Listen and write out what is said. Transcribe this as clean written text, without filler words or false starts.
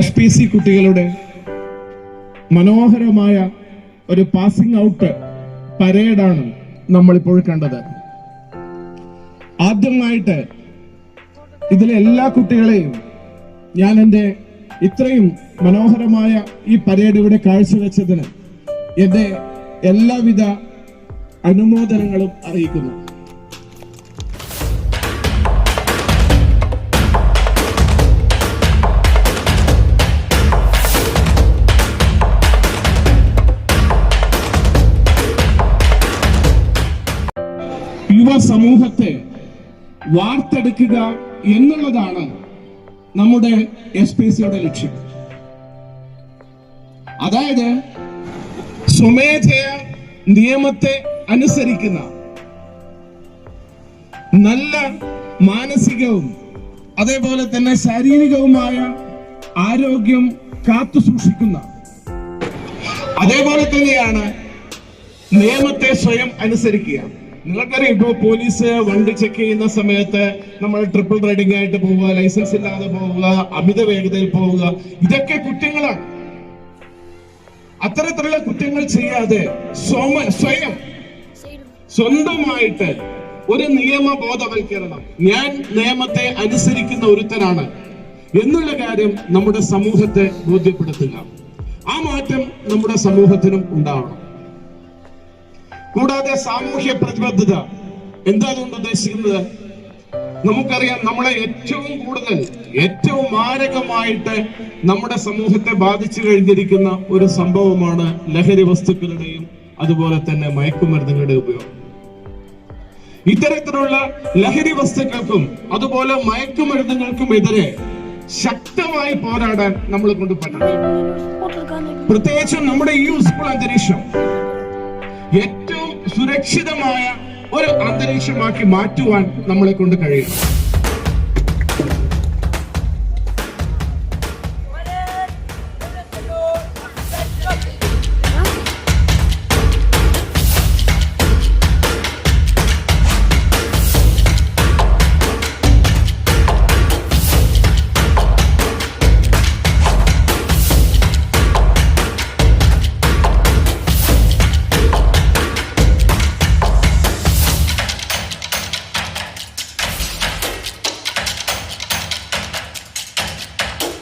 SPC കുട്ടികളുടെ മനോഹരമായ ഒരു പാസിംഗ് ഔട്ട് പരേഡാണ് നമ്മളിപ്പോൾ കണ്ടത്. ആദ്യമായിട്ട് ഇതിലെ എല്ലാ കുട്ടികളെയും ഞാൻ എൻ്റെ ഇത്രയും മനോഹരമായ ഈ പരേഡ് ഇവിടെ കാഴ്ചവെച്ചതിന് എൻ്റെ എല്ലാവിധ അനുമോദനങ്ങളും അറിയിക്കുന്നു. യുവ സമൂഹത്തെ വാർത്തെടുക്കുക എന്നുള്ളതാണ് നമ്മുടെ SPCയുടെ ലക്ഷ്യം. അതായത് സ്വമേധയ നിയമത്തെ അനുസരിക്കുന്ന, നല്ല മാനസികവും അതേപോലെ തന്നെ ശാരീരികവുമായ ആരോഗ്യം കാത്തു സൂക്ഷിക്കുന്ന, അതേപോലെ തന്നെയാണ് നിയമത്തെ സ്വയം അനുസരിക്കുക. നിങ്ങൾക്കറിയാം, ഇപ്പോ പോലീസ് വണ്ടി ചെക്ക് ചെയ്യുന്ന സമയത്ത് നമ്മൾ ട്രിപ്പിൾ റൈഡിംഗ് ആയിട്ട് പോവുക, ലൈസൻസ് ഇല്ലാതെ പോവുക, അമിത വേഗതയിൽ പോവുക, ഇതൊക്കെ കുറ്റങ്ങളാണ്. അത്തരത്തിലുള്ള കുറ്റങ്ങൾ ചെയ്യാതെ സ്വയം സ്വന്തമായിട്ട് ഒരു നിയമബോധവൽക്കരണം, ഞാൻ നിയമത്തെ അനുസരിക്കുന്ന ഒരുത്തനാണ് എന്നുള്ള കാര്യം നമ്മുടെ സമൂഹത്തെ ബോധ്യപ്പെടുത്തുക. ആ മാറ്റം നമ്മുടെ സമൂഹത്തിനും ഉണ്ടാവണം. കൂടാതെ സാമൂഹ്യ പ്രതിബദ്ധത എന്താ അതുകൊണ്ട് ഉദ്ദേശിക്കുന്നത്? നമുക്കറിയാം, നമ്മളെ ഏറ്റവും മാരകമായിട്ട് നമ്മുടെ സമൂഹത്തെ ബാധിച്ചു കഴിഞ്ഞിരിക്കുന്ന ഒരു സംഭവമാണ് ലഹരി വസ്തുക്കളുടെയും അതുപോലെ തന്നെ മയക്കുമരുന്നുകളുടെ ഉപയോഗം. ഇത്തരത്തിലുള്ള ലഹരി വസ്തുക്കൾക്കും അതുപോലെ മയക്കുമരുന്നുകൾക്കുമെതിരെ ശക്തമായി പോരാടാൻ നമ്മളെ കൊണ്ട് പറ്റണം. പ്രത്യേകിച്ചും നമ്മുടെ ഈ സ്കൂൾ അന്തരീക്ഷം ഏറ്റവും സുരക്ഷിതമായ ഒരു അന്തരീക്ഷമാക്കി മാറ്റുവാൻ നമ്മളെ കൊണ്ട് കഴിയും.